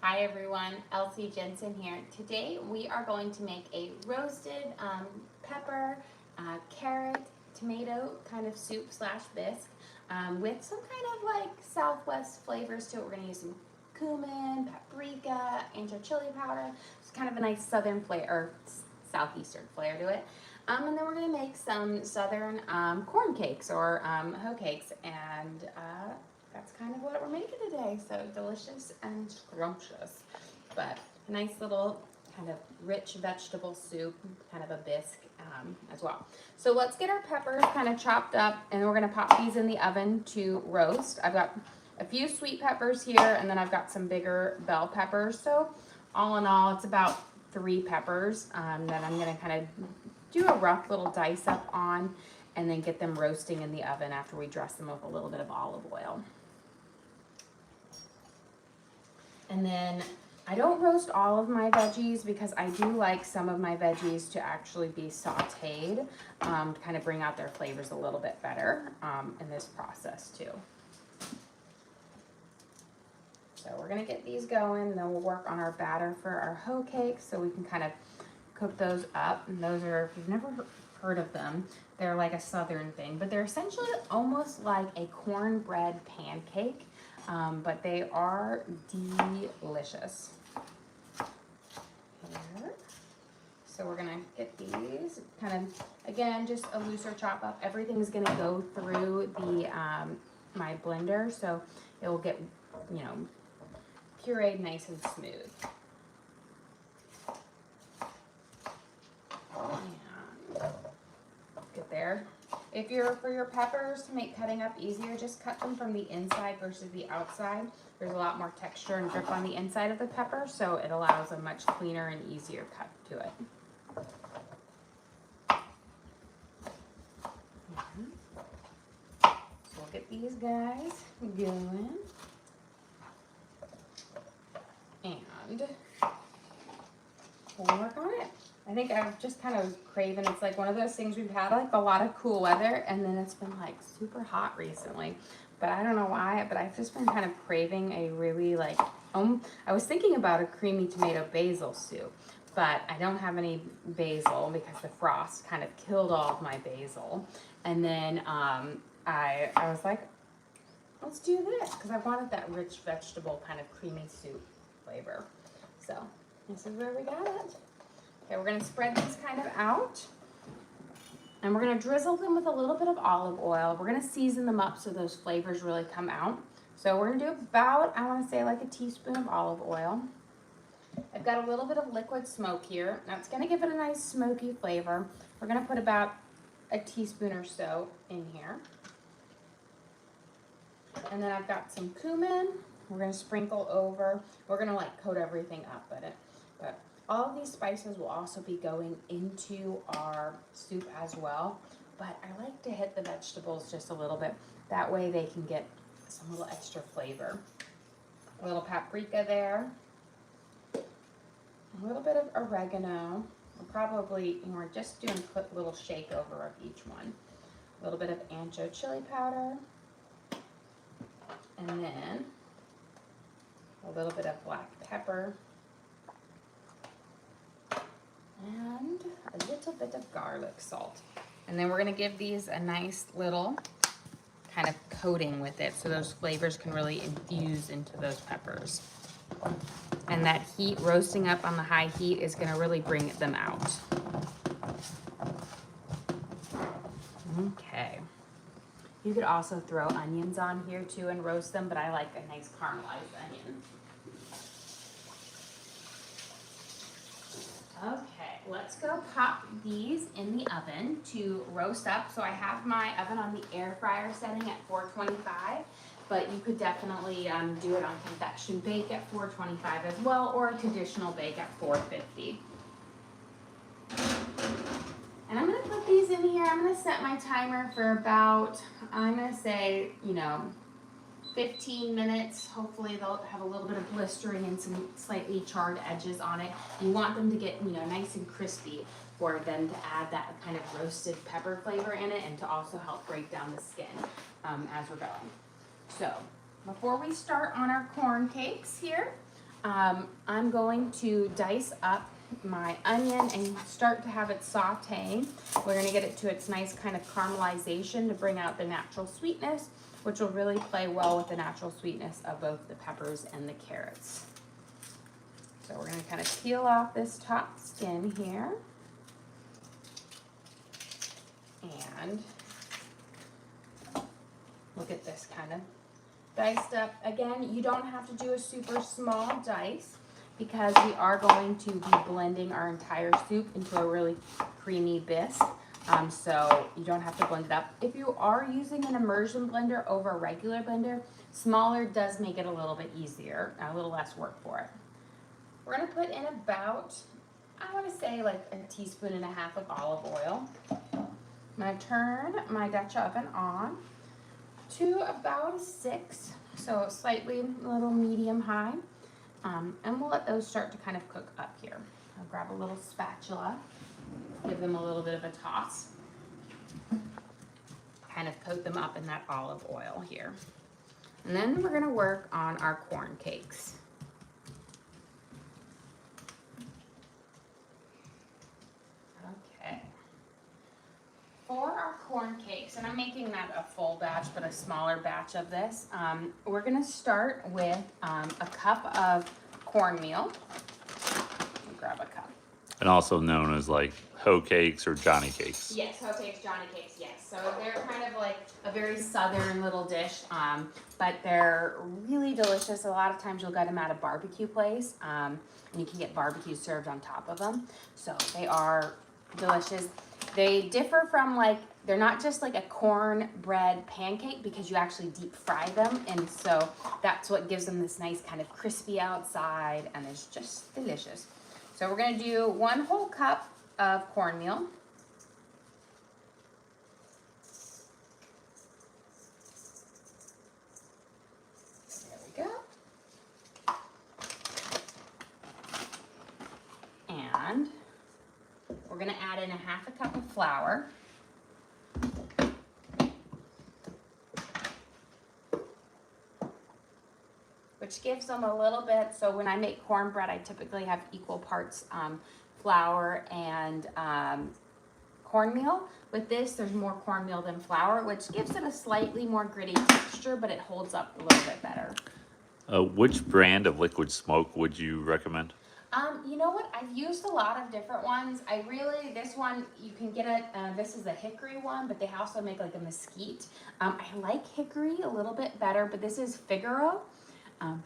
Hi everyone, Elsie Jensen here. Today we are going to make a roasted pepper, carrot, tomato kind of soup slash bisque with some kind of like Southwest flavors to it. We're going to use some cumin, paprika, ancho chili powder. It's kind of a nice southern flavor, or southeastern flavor to it. And then we're going to make some southern corn cakes or hoe cakes, and that's kind of what we're making today. So delicious and scrumptious, but a nice little kind of rich vegetable soup, kind of a bisque as well. So let's get our peppers kind of chopped up, and we're going to pop these in the oven to roast. I've got a few sweet peppers here, and then I've got some bigger bell peppers. So all in all, it's about 3 peppers that I'm going to kind of do a rough little dice up on, and then get them roasting in the oven after we dress them with a little bit of olive oil. And then I don't roast all of my veggies because I do like some of my veggies to actually be sauteed to kind of bring out their flavors a little bit better in this process too. So we're gonna get these going, and then we'll work on our batter for our hoe cakes so we can kind of cook those up. And those are, if you've never heard of them, they're like a southern thing, but they're essentially almost like a cornbread pancake. But they are delicious. Here. So we're gonna get these kind of, again, just a looser chop up. Everything is gonna go through the my blender, so it will get, you know, pureed nice and smooth. And get there. If you're, for your peppers, to make cutting up easier, just cut them from the inside versus the outside. There's a lot more texture and grip on the inside of the pepper, so it allows a much cleaner and easier cut to it. So we'll get these guys going. And we'll work on it. I think I've just kind of craving, it's like one of those things, we've had like a lot of cool weather, and then it's been like super hot recently, but I don't know why, but I've just been kind of craving a really like, I was thinking about a creamy tomato basil soup, but I don't have any basil because the frost kind of killed all of my basil. And then I was like, let's do this, because I wanted that rich vegetable kind of creamy soup flavor. So this is where we got it. Okay, we're gonna spread these kind of out, and we're gonna drizzle them with a little bit of olive oil. We're gonna season them up so those flavors really come out. So we're gonna do about, I wanna say like a teaspoon of olive oil. I've got a little bit of liquid smoke here. That's gonna give it a nice smoky flavor. We're gonna put about a teaspoon or so in here. And then I've got some cumin. We're gonna sprinkle over. We're gonna like coat everything up with it. But all of these spices will also be going into our soup as well. But I like to hit the vegetables just a little bit. That way they can get some little extra flavor. A little paprika there. A little bit of oregano. Probably, and we're just doing a little shake over of each one. A little bit of ancho chili powder. And then a little bit of black pepper. And a little bit of garlic salt. And then we're gonna give these a nice little kind of coating with it so those flavors can really infuse into those peppers. And that heat, roasting up on the high heat, is gonna really bring them out. Okay. You could also throw onions on here too and roast them, but I like a nice caramelized onion. Okay, let's go pop these in the oven to roast up. So I have my oven on the air fryer setting at 425, but you could definitely do it on convection bake at 425 as well, or a traditional bake at 450. And I'm gonna put these in here. I'm gonna set my timer for about, I'm gonna say, 15 minutes. Hopefully they'll have a little bit of blistering and some slightly charred edges on it. You want them to get, nice and crispy for them to add that kind of roasted pepper flavor in it, and to also help break down the skin as we're going. So before we start on our corn cakes here, I'm going to dice up my onion and start to have it sauteing. We're going to get it to its nice kind of caramelization to bring out the natural sweetness, which will really play well with the natural sweetness of both the peppers and the carrots. So we're going to kind of peel off this top skin here. And look at this kind of diced up. Again, you don't have to do a super small dice because we are going to be blending our entire soup into a really creamy bisque. So you don't have to blend it up. If you are using an immersion blender over a regular blender, smaller does make it a little bit easier, a little less work for it. We're gonna put in about, I wanna say like 1.5 teaspoons of olive oil. I'm gonna turn my Dutch oven on to about a 6, so slightly a little medium high. And we'll let those start to kind of cook up here. I'll grab a little spatula, give them a little bit of a toss, kind of coat them up in that olive oil here. And then we're gonna work on our corn cakes. Okay. For our corn cakes, and I'm making that a full batch, but a smaller batch of this, we're gonna start with a cup of cornmeal. Grab a cup. And also known as like hoe cakes or Johnny cakes. Yes, hoe cakes, Johnny cakes, yes. So they're kind of like a very southern little dish, but they're really delicious. A lot of times you'll get them at a barbecue place, and you can get barbecue served on top of them. So they are delicious. They differ from like, they're not just like a cornbread pancake because you actually deep fry them. And so that's what gives them this nice kind of crispy outside, and it's just delicious. So we're gonna do 1 whole cup of cornmeal. There we go. And we're gonna add in 1/2 cup of flour. Which gives them a little bit, so when I make cornbread, I typically have equal parts flour and cornmeal. With this, there's more cornmeal than flour, which gives it a slightly more gritty texture, but it holds up a little bit better. Which brand of liquid smoke would you recommend? You know what? I've used a lot of different ones. This one, you can get it, this is the hickory one, but they also make like a mesquite. I like hickory a little bit better, but this is Figaro.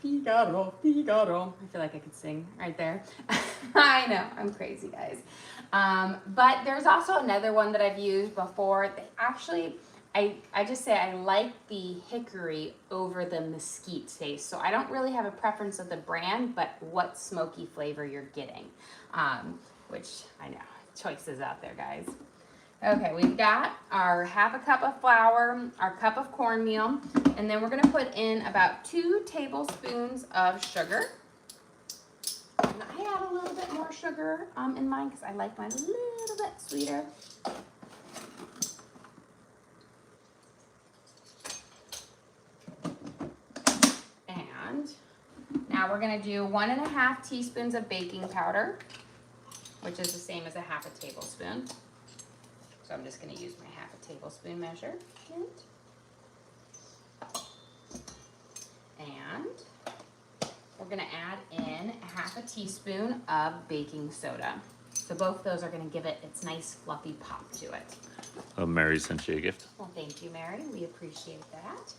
Figaro, Figaro. I feel like I could sing right there. I know, I'm crazy, guys. But there's also another one that I've used before. They actually, I just say I like the hickory over the mesquite taste. So I don't really have a preference of the brand, but what smoky flavor you're getting. Which I know, choices out there, guys. Okay, we've got our 1/2 cup of flour, our cup of cornmeal, and then we're gonna put in about 2 tablespoons of sugar. And I add a little bit more sugar in mine because I like mine a little bit sweeter. And now we're gonna do 1.5 teaspoons of baking powder, which is the same as 1/2 tablespoon. So I'm just going to use my 1/2 tablespoon measurement. And we're going to add in 1/2 teaspoon of baking soda. So both those are going to give it its nice fluffy pop to it. Mary sent you a gift. Well, thank you, Mary. We appreciate that.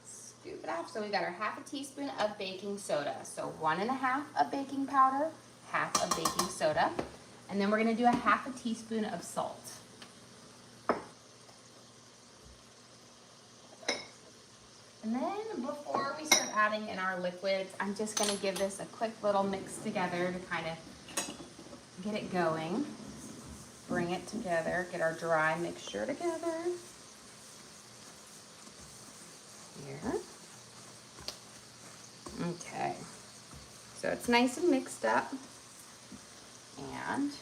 Scoop it off. So we got our 1/2 teaspoon of baking soda. So 1.5 of baking powder, 1/2 of baking soda. And then we're going to do 1/2 teaspoon of salt. And then before we start adding in our liquids, I'm just gonna give this a quick little mix together to kind of get it going. Bring it together, get our dry mixture together. Here. Okay. So it's nice and mixed up. And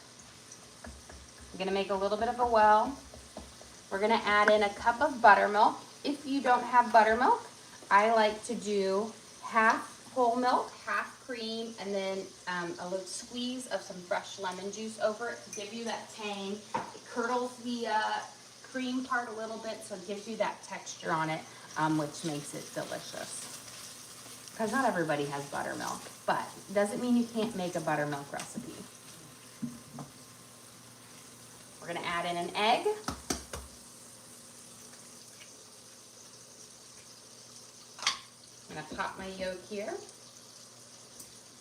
I'm gonna make a little bit of a well. We're gonna add in a cup of buttermilk. If you don't have buttermilk, I like to do 1/2 whole milk, 1/2 cream and then a little squeeze of some fresh lemon juice over it to give you that tang. It curdles the cream part a little bit, so it gives you that texture on it, which makes it delicious. Because not everybody has buttermilk, but it doesn't mean you can't make a buttermilk recipe. We're gonna add in an egg. I'm gonna pop my yolk here.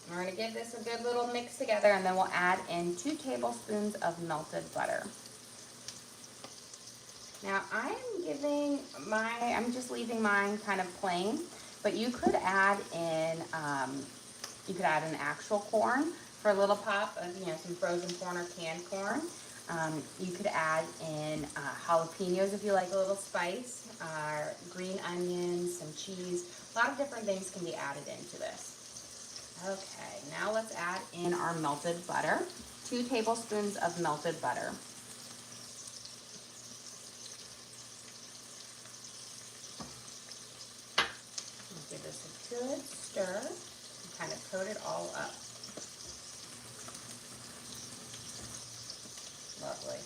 We're gonna give this a good little mix together, and then we'll add in 2 tablespoons of melted butter. Now I'm just leaving mine kind of plain, but you could add in, an actual corn for a little pop of, some frozen corn or canned corn. You could add in jalapenos if you like a little spice, green onions, some cheese. A lot of different things can be added into this. Okay, now let's add in our melted butter. 2 tablespoons of melted butter. Give this a good stir and kind of coat it all up. Lovely.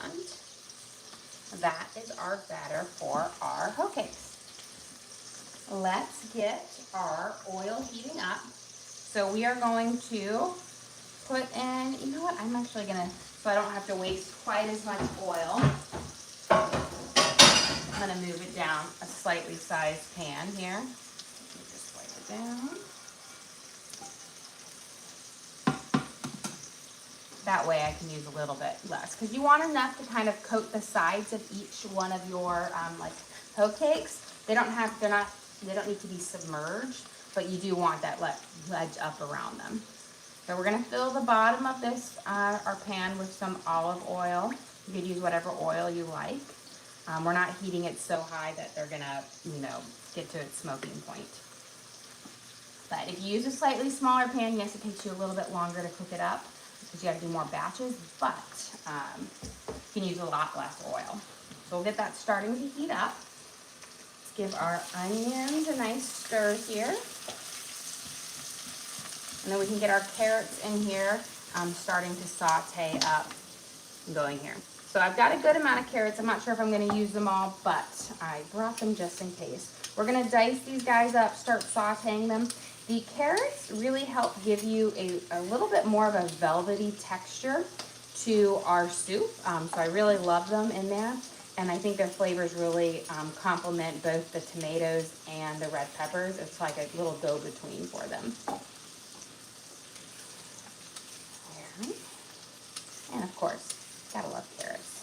And that is our batter for our hoe cakes. Let's get our oil heating up. So we are going to put in, you know what, I'm actually gonna, so I don't have to waste quite as much oil, I'm gonna move it down a slightly sized pan here. Let me just wipe it down. That way I can use a little bit less, because you want enough to kind of coat the sides of each one of your like hoe cakes. They don't need to be submerged, but you do want that ledge up around them. So we're gonna fill the bottom of this our pan with some olive oil. You could use whatever oil you like. We're not heating it so high that they're gonna, get to its smoking point. But if you use a slightly smaller pan, yes, it takes you a little bit longer to cook it up because you have to do more batches, but you can use a lot less oil. So we'll get that starting to heat up. Let's give our onions a nice stir here. And then we can get our carrots in here, starting to saute up and going here. So I've got a good amount of carrots. I'm not sure if I'm gonna use them all, but I brought them just in case. We're gonna dice these guys up, start sauteing them. The carrots really help give you a little bit more of a velvety texture to our soup. So I really love them in there. And I think their flavors really complement both the tomatoes and the red peppers. It's like a little go-between for them. And of course, gotta love carrots.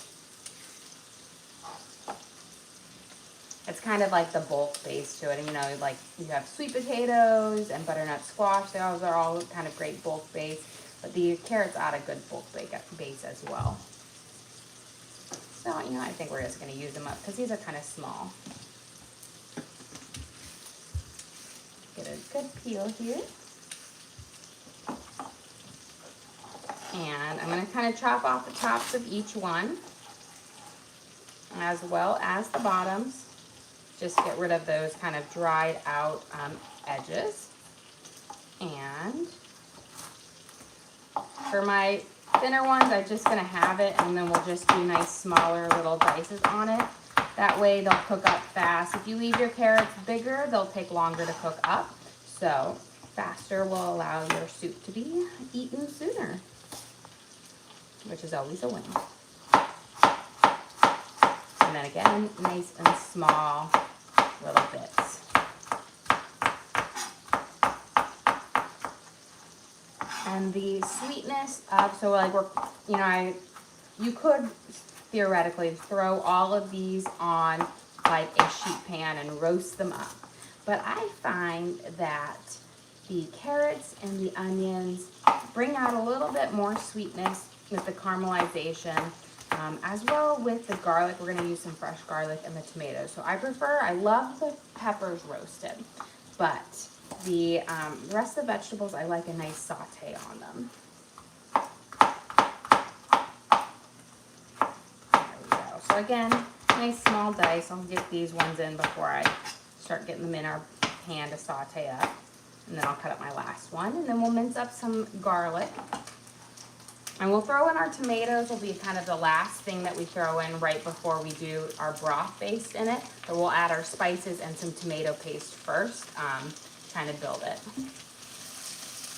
It's kind of like the bulk base to it. Like you have sweet potatoes and butternut squash. Those are all kind of great bulk base. But the carrots add a good bulk base as well. So, I think we're just going to use them up because these are kind of small. Get a good peel here. And I'm going to kind of chop off the tops of each one, as well as the bottoms. Just get rid of those kind of dried out edges. And for my thinner ones, I'm just going to have it, and then we'll just do nice smaller little dices on it. That way they'll cook up fast. If you leave your carrots bigger, they'll take longer to cook up. So faster will allow your soup to be eaten sooner, which is always a win. And then again, nice and small little bits. And the sweetness of, you could theoretically throw all of these on like a sheet pan and roast them up. But I find that the carrots and the onions bring out a little bit more sweetness with the caramelization, as well with the garlic. We're going to use some fresh garlic and the tomatoes. So I love the peppers roasted, but the rest of the vegetables, I like a nice saute on them. There we go. So again, nice small dice. I'll get these ones in before I start getting them in our pan to saute up. And then I'll cut up my last one, and then we'll mince up some garlic. And we'll throw in our tomatoes, will be kind of the last thing that we throw in right before we do our broth base in it. But we'll add our spices and some tomato paste first, kind of build it.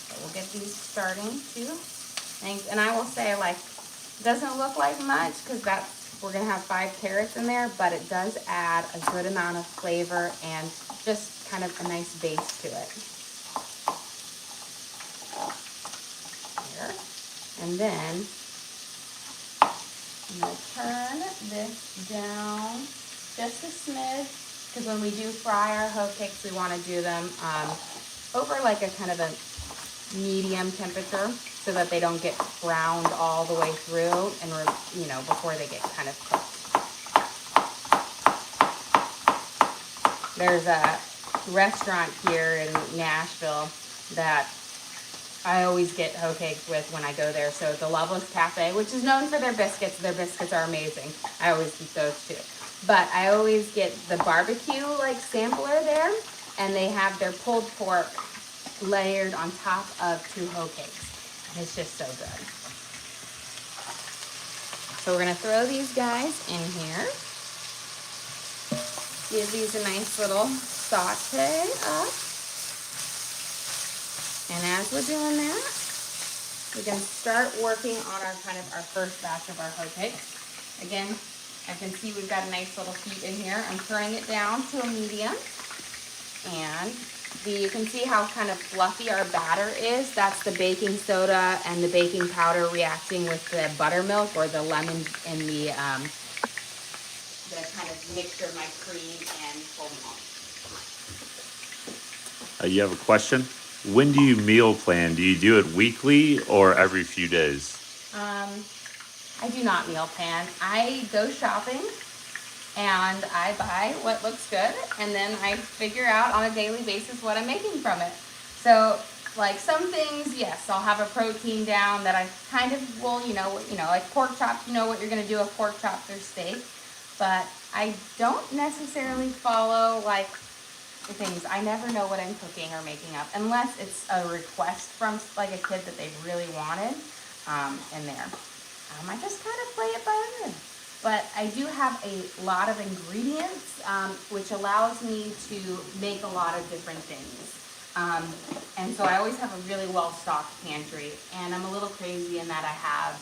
So we'll get these starting too. And I will say, like, it doesn't look like much because we're gonna have 5 carrots in there, but it does add a good amount of flavor and just kind of a nice base to it. Here. And then I'm gonna turn this down just a smidge, because when we do fry our hoe cakes, we want to do them over like a kind of a medium temperature so that they don't get browned all the way through and, you know, before they get kind of cooked. There's a restaurant here in Nashville that I always get hoe cakes with when I go there. So the Loveless Cafe, which is known for their biscuits are amazing. I always eat those too. But I always get the barbecue like sampler there, and they have their pulled pork layered on top of 2 hoe cakes. And it's just so good. So we're gonna throw these guys in here. Give these a nice little saute up. And as we're doing that, we're going to start working on our first batch of our hoe cakes. Again, I can see we've got a nice little heat in here. I'm turning it down to a medium. And you can see how kind of fluffy our batter is. That's the baking soda and the baking powder reacting with the buttermilk or the lemon and the kind of mixture of my cream and whole milk. You have a question? When do you meal plan? Do you do it weekly or every few days? I do not meal plan. I go shopping and I buy what looks good, and then I figure out on a daily basis what I'm making from it. So, like some things, yes, I'll have a protein down that I kind of will, like pork chops, you know what you're going to do with pork chops or steak. But I don't necessarily follow like things. I never know what I'm cooking or making up unless it's a request from like a kid that they really wanted in there. I just kind of play it by ear. But I do have a lot of ingredients, which allows me to make a lot of different things. And so I always have a really well-stocked pantry. And I'm a little crazy in that I have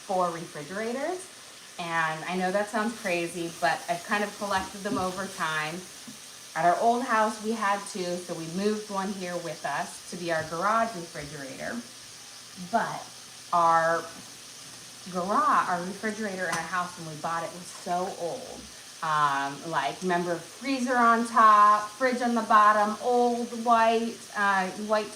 4 refrigerators. And I know that sounds crazy, but I've kind of collected them over time. At our old house, we had 2, so we moved one here with us to be our garage refrigerator. But our refrigerator in our house when we bought it was so old. Remember, freezer on top, fridge on the bottom, old white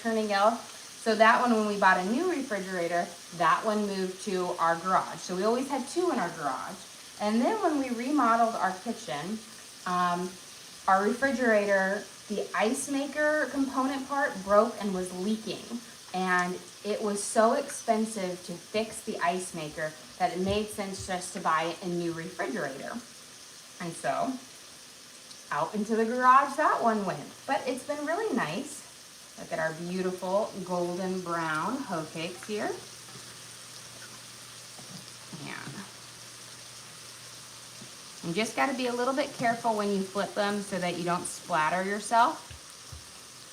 turning yellow. So that one, when we bought a new refrigerator, that one moved to our garage. So we always had 2 in our garage. And then when we remodeled our kitchen, our refrigerator, the ice maker component part broke and was leaking. And it was so expensive to fix the ice maker that it made sense just to buy a new refrigerator. And so out into the garage that one went. But it's been really nice. Look at our beautiful golden brown hoe cakes here. Yeah. You just got to be a little bit careful when you flip them so that you don't splatter yourself.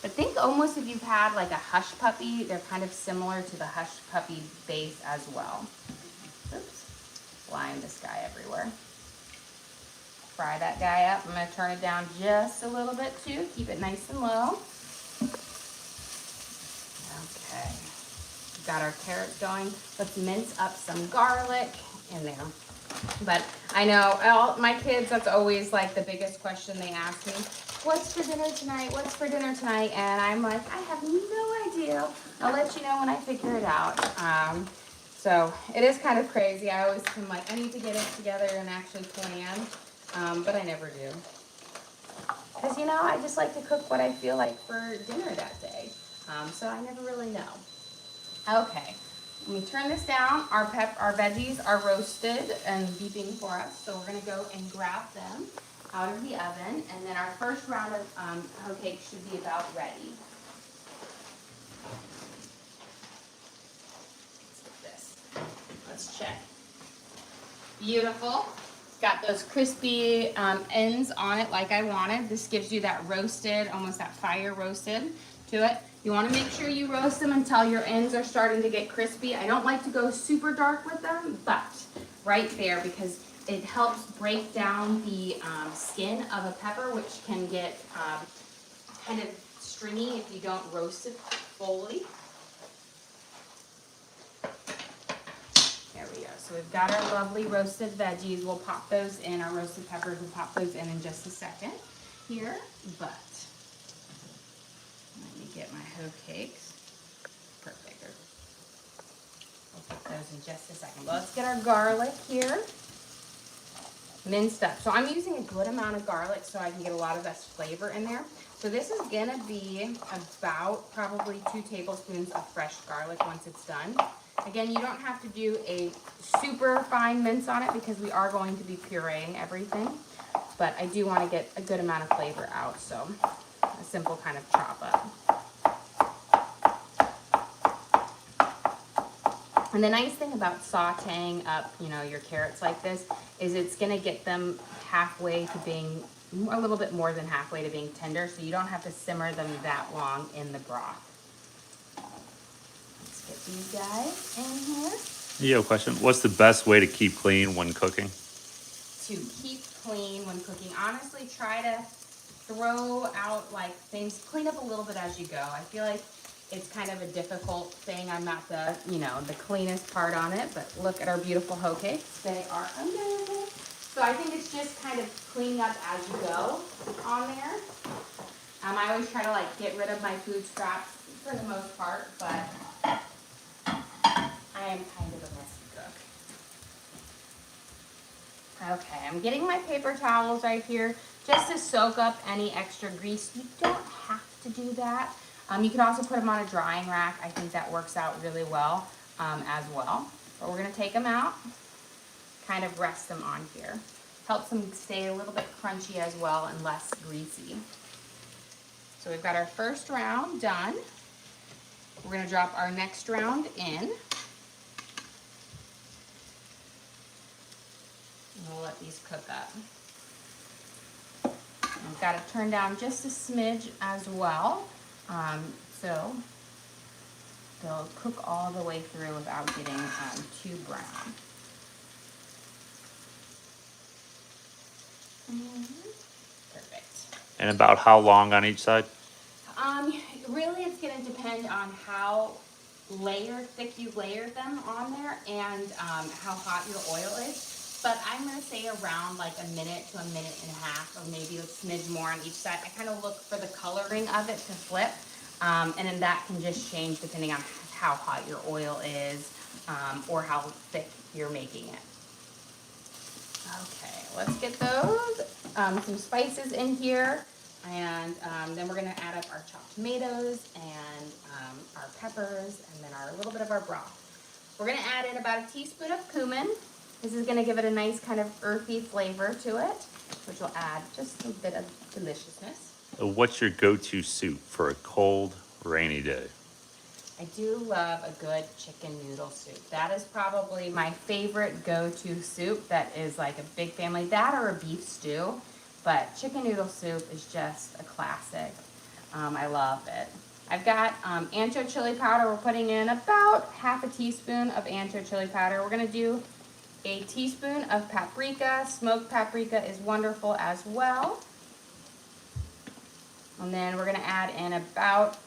But think almost if you've had like a Hush Puppy, they're kind of similar to the Hush Puppy base as well. Oops, flying this guy everywhere. Fry that guy up. I'm going to turn it down just a little bit too. Keep it nice and low. Okay, we've got our carrots going. Let's mince up some garlic in there. But I know all my kids, that's always like the biggest question they ask me. What's for dinner tonight? What's for dinner tonight? And I'm like, I have no idea. I'll let you know when I figure it out. So it is kind of crazy. I always am like, I need to get it together and actually plan. But I never do. Because, I just like to cook what I feel like for dinner that day. So I never really know. Okay. Let me turn this down. Our veggies are roasted and beeping for us, so we're going to go and grab them. out of the oven, and then our first round of hoe cakes should be about ready. Let's get this. Let's check. Beautiful. Got those crispy ends on it like I wanted. This gives you that roasted, almost that fire roasted to it. You want to make sure you roast them until your ends are starting to get crispy. I don't like to go super dark with them, but right there, because it helps break down the skin of a pepper, which can get kind of stringy if you don't roast it fully. There we go. So we've got our lovely roasted veggies. We'll pop those in. Our roasted peppers, we'll pop those in just a second here. But let me get my hoe cakes. Perfect. We'll put those in just a second. Let's get our garlic here minced up. So I'm using a good amount of garlic so I can get a lot of that flavor in there. So this is gonna be about probably 2 tablespoons of fresh garlic once it's done. Again, you don't have to do a super fine mince on it because we are going to be pureeing everything, but I do want to get a good amount of flavor out, so a simple kind of chop up. And the nice thing about sauteing up, you know, your carrots like this is it's going to get them halfway to being, a little bit more than halfway to being tender, so you don't have to simmer them that long in the broth. Let's get these guys in here. You have a question. What's the best way to keep clean when cooking? To keep clean when cooking, honestly, try to throw out like things, clean up a little bit as you go. I feel like it's kind of a difficult thing. I'm not the, you know, the cleanest part on it, but look at our beautiful hoe cakes. They are amazing. So I think it's just kind of cleaning up as you go on there. I always try to like get rid of my food scraps for the most part, but I am kind of a messy cook. Okay, I'm getting my paper towels right here just to soak up any extra grease. You don't have to do that. You can also put them on a drying rack. I think that works out really well as well. But we're going to take them out, kind of rest them on here. Helps them stay a little bit crunchy as well and less greasy. So we've got our first round done. We're going to drop our next round in. And we'll let these cook up. I've got to turn down just a smidge as well. So they'll cook all the way through without getting too brown. Perfect. And about how long on each side? Really it's going to depend on how thick you layered them on there and how hot your oil is. But I'm going to say around like a minute to a minute and a half, or maybe a smidge more on each side. I kind of look for the coloring of it to flip. And then that can just change depending on how hot your oil is or how thick you're making it. Okay, let's get those, some spices in here, and then we're going to add up our chopped tomatoes and our peppers and then a little bit of our broth. We're going to add in about a teaspoon of cumin. This is going to give it a nice kind of earthy flavor to it, which will add just a bit of deliciousness. What's your go-to soup for a cold, rainy day? I do love a good chicken noodle soup. That is probably my favorite go-to soup that is like a big family. That or a beef stew, but chicken noodle soup is just a classic. I love it. I've got ancho chili powder. We're putting in about half a teaspoon of ancho chili powder. We're gonna do a teaspoon of paprika. Smoked paprika is wonderful as well. And then we're gonna add in about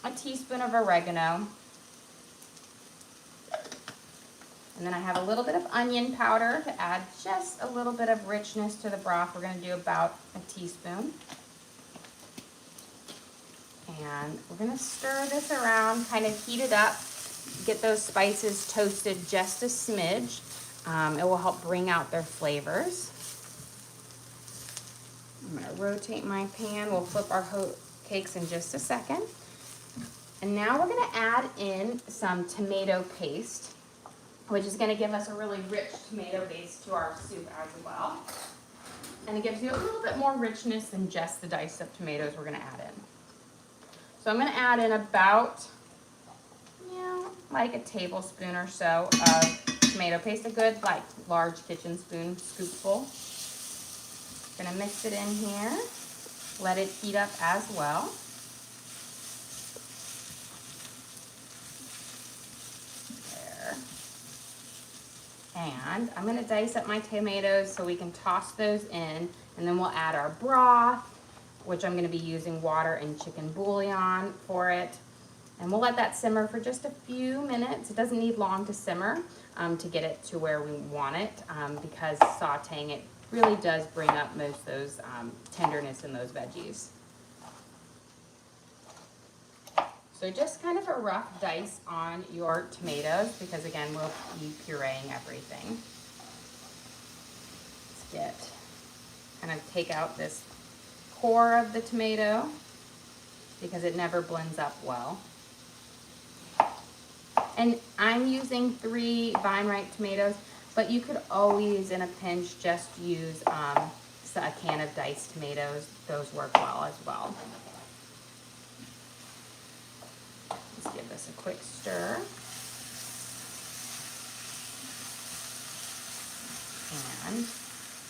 a teaspoon of oregano. And then I have a little bit of onion powder to add just a little bit of richness to the broth. We're going to do about a teaspoon. And we're going to stir this around, kind of heat it up, get those spices toasted just a smidge. It will help bring out their flavors. I'm going to rotate my pan. We'll flip our cakes in just a second. And now we're going to add in some tomato paste, which is going to give us a really rich tomato base to our soup as well. And it gives you a little bit more richness than just the diced up tomatoes we're gonna add in. So I'm gonna add in about, like a tablespoon or so of tomato paste, a good like large kitchen spoon scoopful. Gonna mix it in here, let it heat up as well. There. And I'm gonna dice up my tomatoes so we can toss those in, and then we'll add our broth, which I'm gonna be using water and chicken bouillon for it. And we'll let that simmer for just a few minutes. It doesn't need long to simmer to get it to where we want it, because sauteing it really does bring up most of those tenderness in those veggies. So just kind of a rough dice on your tomatoes, because again, we'll be pureeing everything. Let's kind of take out this core of the tomato because it never blends up well. And I'm using 3 vine ripe tomatoes, but you could always, in a pinch, just use a can of diced tomatoes. Those work well as well. Let's give this a quick stir. And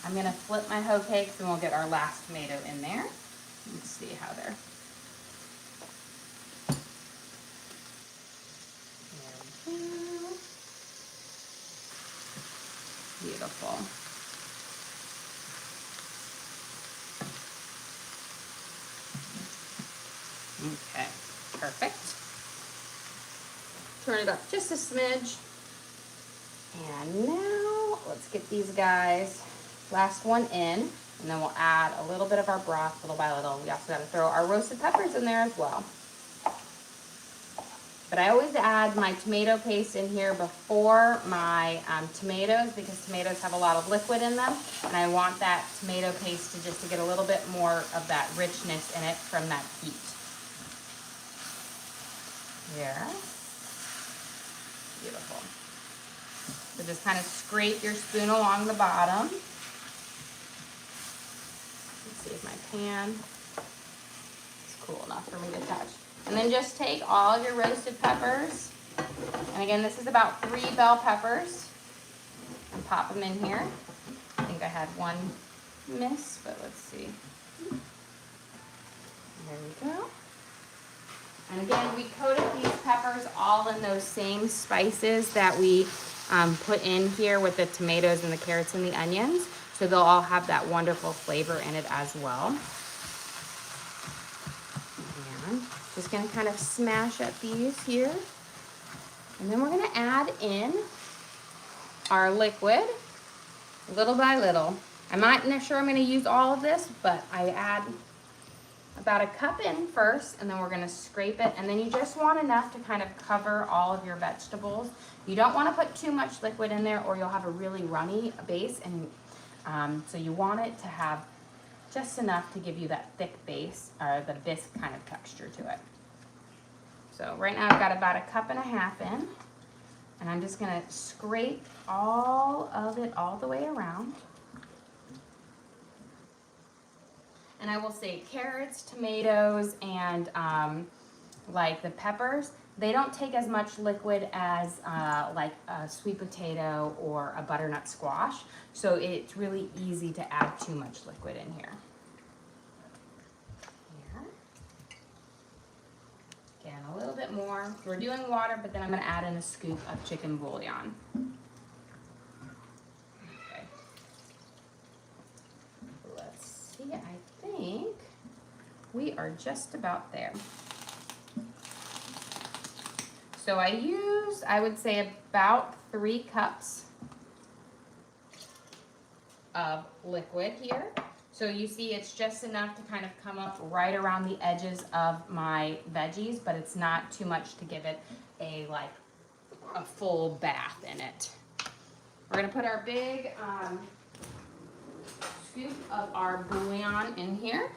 I'm gonna flip my hoe cakes and we'll get our last tomato in there. Let's see how they're. Beautiful. Okay, perfect. Turn it up just a smidge. And now let's get these guys, last one in, and then we'll add a little bit of our broth little by little. We also got to throw our roasted peppers in there as well. But I always add my tomato paste in here before my tomatoes, because tomatoes have a lot of liquid in them, and I want that tomato paste to get a little bit more of that richness in it from that heat. There. Beautiful. So just kind of scrape your spoon along the bottom. Let's see if my pan is cool enough for me to touch. And then just take all of your roasted peppers, and again, this is about 3 bell peppers, and pop them in here. I think I had one miss, but let's see. There we go. And again, we coated these peppers all in those same spices that we put in here with the tomatoes and the carrots and the onions, so they'll all have that wonderful flavor in it as well. And just gonna kind of smash up these here. And then we're gonna add in our liquid little by little. I'm not sure I'm gonna use all of this, but I add about a cup in first, and then we're gonna scrape it, and then you just want enough to kind of cover all of your vegetables. You don't wanna put too much liquid in there or you'll have a really runny base, and so you want it to have just enough to give you that thick base, or the bisque kind of texture to it. So right now I've got about a cup and a half in, and I'm just gonna scrape all of it all the way around. And I will say carrots, tomatoes, and like the peppers, they don't take as much liquid as like a sweet potato or a butternut squash. So it's really easy to add too much liquid in here. Again, a little bit more. We're doing water, but then I'm gonna add in a scoop of chicken bouillon. Okay. Let's see, I think we are just about there. So I would say about 3 cups of liquid here. So you see it's just enough to kind of come up right around the edges of my veggies, but it's not too much to give it a full bath in it. We're gonna put our big scoop of our bouillon in here.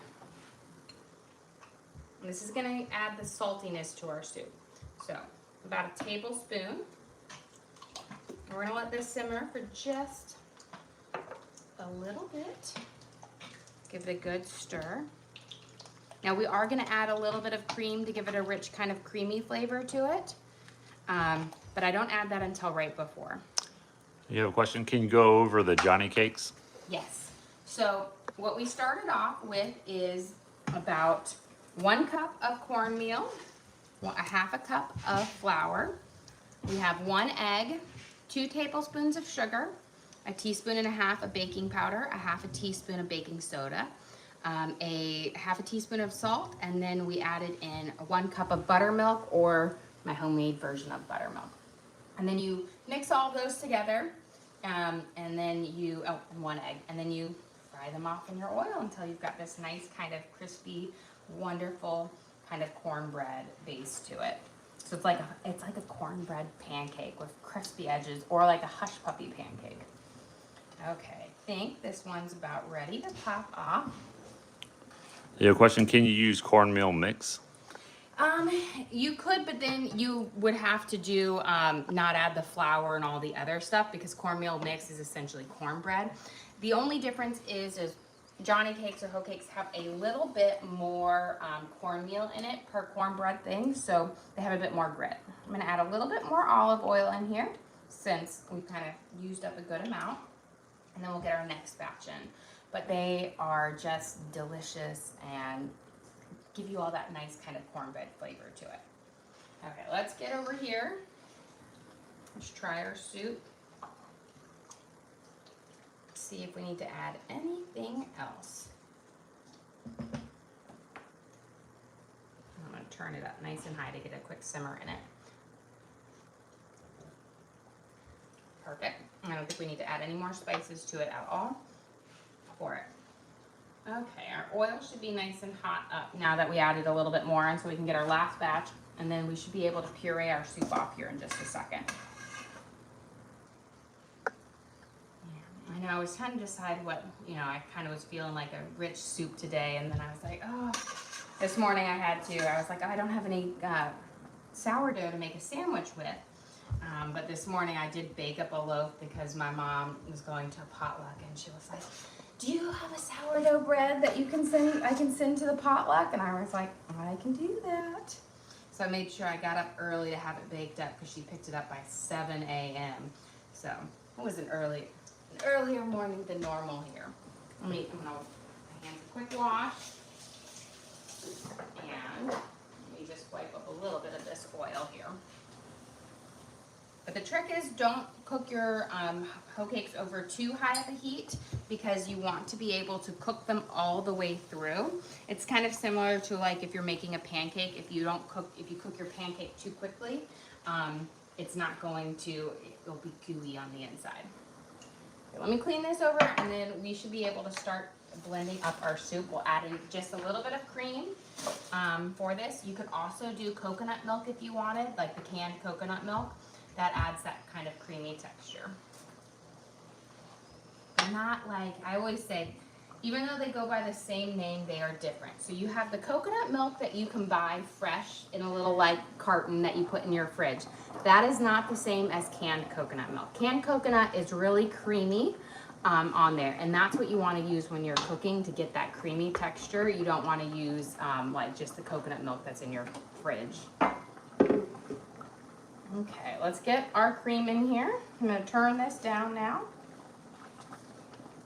And this is gonna add the saltiness to our soup. So about a tablespoon. We're gonna let this simmer for just a little bit. Give it a good stir. Now we are gonna add a little bit of cream to give it a rich kind of creamy flavor to it. But I don't add that until right before. You have a question? Can you go over the Johnny cakes? Yes. So what we started off with is about 1 cup of cornmeal, a half a cup of flour. We have 1 egg, 2 tablespoons of sugar, a teaspoon and a half of baking powder, a half a teaspoon of baking soda, a half a teaspoon of salt, and then we added in 1 cup of buttermilk, or my homemade version of buttermilk. And then you mix all those together, and then you, 1 egg, and then you fry them off in your oil until you've got this nice kind of crispy, wonderful kind of cornbread base to it. So it's like a cornbread pancake with crispy edges, or like a hush puppy pancake. Okay, I think this one's about ready to pop off. You have a question? Can you use cornmeal mix? You could, but then you would have to do, not add the flour and all the other stuff, because cornmeal mix is essentially cornbread. The only difference is Johnny cakes or hoe cakes have a little bit more cornmeal in it per cornbread thing, so they have a bit more grit. I'm gonna add a little bit more olive oil in here, since we've kind of used up a good amount, and then we'll get our next batch in. But they are just delicious and give you all that nice kind of cornbread flavor to it. Okay, let's get over here. Let's try our soup. See if we need to add anything else. I'm gonna turn it up nice and high to get a quick simmer in it. Perfect. I don't think we need to add any more spices to it at all. Pour it. Okay, our oil should be nice and hot up now that we added a little bit more in, so we can get our last batch, and then we should be able to puree our soup off here in just a second. Yeah, I know, I was trying to decide what, I kind of was feeling like a rich soup today, and then I was like, oh, this morning I was like, oh, I don't have any sourdough to make a sandwich with. But this morning I did bake up a loaf because my mom was going to a potluck, and she was like, do you have a sourdough bread that I can send to the potluck? And I was like, I can do that. So I made sure I got up early to have it baked up, because she picked it up by 7 a.m. So it was an earlier morning than normal here. I'm gonna hands a quick wash, and let me just wipe up a little bit of this oil here. But the trick is, don't cook your hoe cakes over too high of a heat, because you want to be able to cook them all the way through. It's kind of similar to like if you're making a pancake. If you cook your pancake too quickly, it's not going to, it'll be gooey on the inside. Okay, let me clean this over, and then we should be able to start blending up our soup. We'll add in just a little bit of cream for this. You could also do coconut milk if you wanted, like the canned coconut milk. That adds that kind of creamy texture. Not like, I always say, even though they go by the same name, they are different. So you have the coconut milk that you can buy fresh in a little like carton that you put in your fridge. That is not the same as canned coconut milk. Canned coconut is really creamy on there, and that's what you want to use when you're cooking to get that creamy texture. You don't want to use like just the coconut milk that's in your fridge. Okay, let's get our cream in here. I'm going to turn this down now.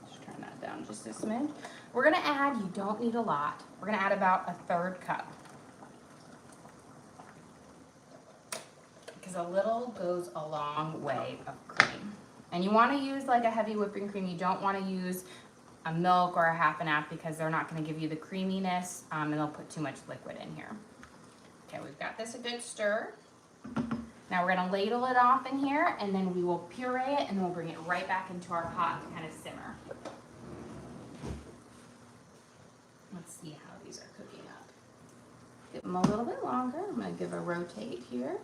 Just turn that down just a smidge. We're going to add, you don't need a lot, we're going to add about a 1/3 cup. Because a little goes a long way of cream. And you want to use like a heavy whipping cream. You don't want to use a milk or a 1/2 because they're not going to give you the creaminess, and they'll put too much liquid in here. Okay, we've got this a good stir. Now we're going to ladle it off in here, and then we will puree it, and then we'll bring it right back into our pot to kind of simmer. Let's see how these are cooking up. Give them a little bit longer. I'm going to give a rotate here.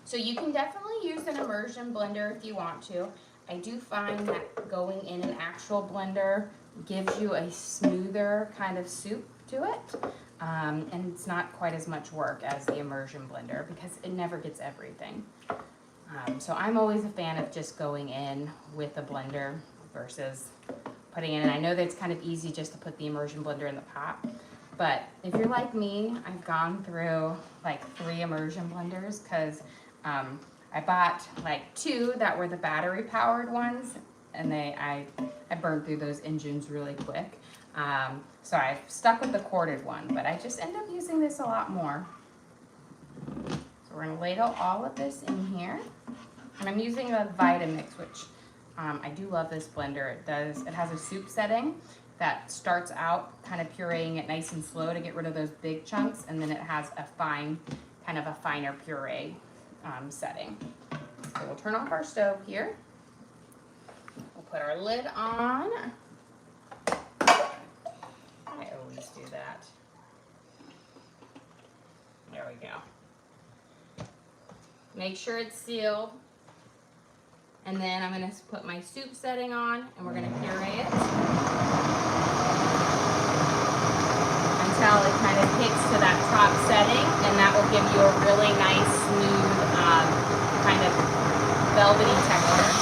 So you can definitely use an immersion blender if you want to. I do find that going in an actual blender gives you a smoother kind of soup to it. And it's not quite as much work as the immersion blender, because it never gets everything. So I'm always a fan of just going in with a blender versus putting it in. I know that it's kind of easy just to put the immersion blender in the pot, but if you're like me, I've gone through like 3 immersion blenders because I bought like 2 that were the battery powered ones, and I burned through those engines really quick. So I stuck with the corded one, but I just end up using this a lot more. So we're gonna ladle all of this in here. And I'm using a Vitamix, which I do love this blender. It has a soup setting that starts out kind of pureeing it nice and slow to get rid of those big chunks, and then it has a fine, kind of a finer puree setting. So we'll turn off our stove here. We'll put our lid on. I always do that. There we go. Make sure it's sealed. And then I'm going to put my soup setting on, and we're going to puree it until it kind of hits to that top setting, and that will give you a really nice, smooth, kind of velvety texture.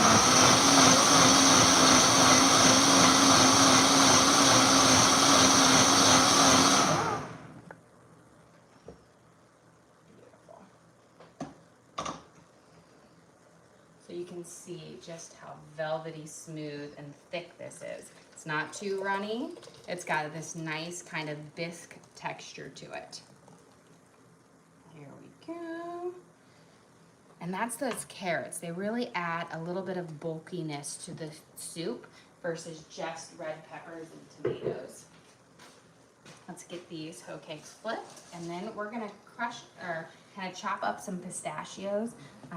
So you can see just how velvety smooth and thick this is. It's not too runny. It's got this nice kind of bisque texture to it. Here we go. And that's those carrots. They really add a little bit of bulkiness to the soup versus just red peppers and tomatoes. Let's get these hoe cakes flipped, and then we're gonna crush or kind of chop up some pistachios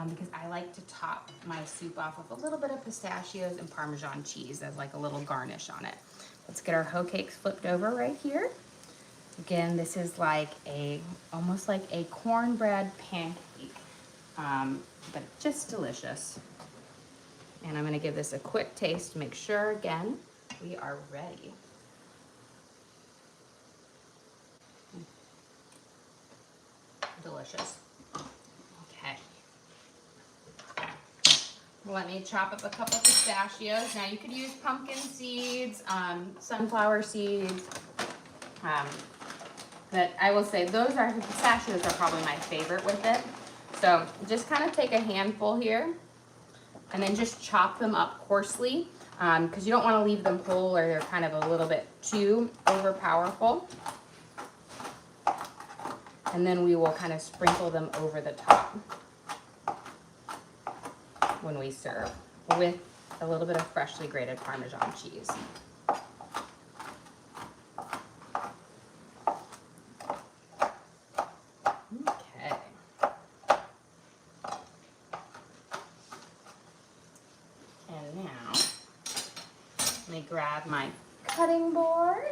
because I like to top my soup off with a little bit of pistachios and Parmesan cheese as like a little garnish on it. Let's get our hoe cakes flipped over right here. Again, this is like almost like a cornbread pancake, but just delicious. And I'm gonna give this a quick taste to make sure, again, we are ready. Delicious. Okay. Let me chop up a couple pistachios. Now you could use pumpkin seeds, sunflower seeds, but I will say the pistachios are probably my favorite with it. So just kind of take a handful here and then just chop them up coarsely because you don't want to leave them whole or they're kind of a little bit too overpowerful. And then we will kind of sprinkle them over the top when we serve with a little bit of freshly grated Parmesan cheese. Okay. And now, let me grab my cutting board,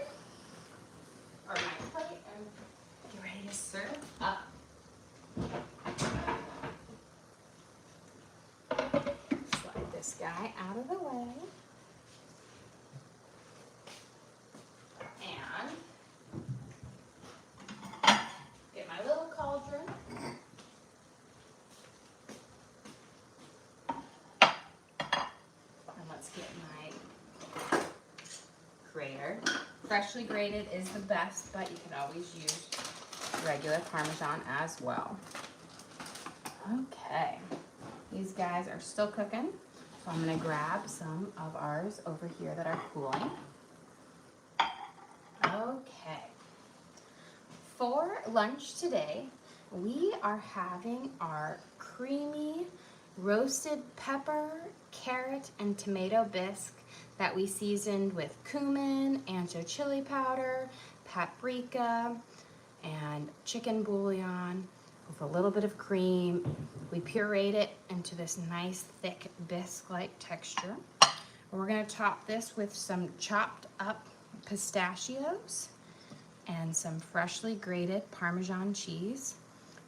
or my plate, and get ready to serve up. Slide this guy out of the way. And get my little cauldron. And let's get my grater. Freshly grated is the best, but you can always use regular Parmesan as well. Okay, these guys are still cooking, so I'm gonna grab some of ours over here that are cooling. Okay, for lunch today, we are having our creamy roasted pepper, carrot, and tomato bisque that we seasoned with cumin, ancho chili powder, paprika, and chicken bouillon with a little bit of cream. We pureed it into this nice thick bisque-like texture. We're gonna top this with some chopped up pistachios and some freshly grated Parmesan cheese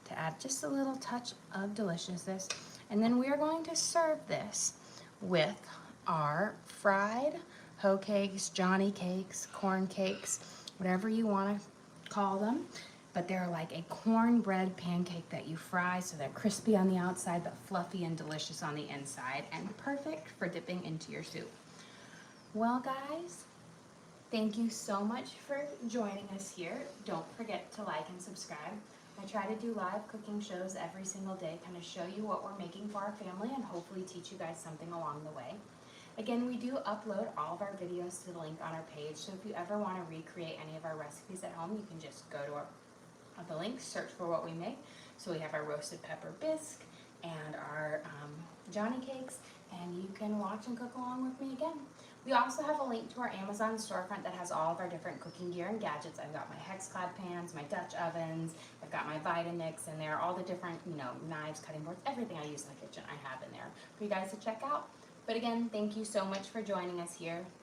to add just a little touch of deliciousness. And then we are going to serve this with our fried hoe cakes, Johnny cakes, corn cakes, whatever you want to call them. But they're like a cornbread pancake that you fry so they're crispy on the outside but fluffy and delicious on the inside, and perfect for dipping into your soup. Well, guys, thank you so much for joining us here. Don't forget to like and subscribe. I try to do live cooking shows every single day, kind of show you what we're making for our family and hopefully teach you guys something along the way. Again, we do upload all of our videos to the link on our page, so if you ever want to recreate any of our recipes at home, you can just go to the link, search for what we make. So we have our roasted pepper bisque and our Johnny cakes, and you can watch and cook along with me again. We also have a link to our Amazon storefront that has all of our different cooking gear and gadgets. I've got my Hexclad pans, my Dutch ovens, I've got my Vitamix in there, all the different, knives, cutting boards, everything I use in the kitchen I have in there for you guys to check out. But again, thank you so much for joining us here.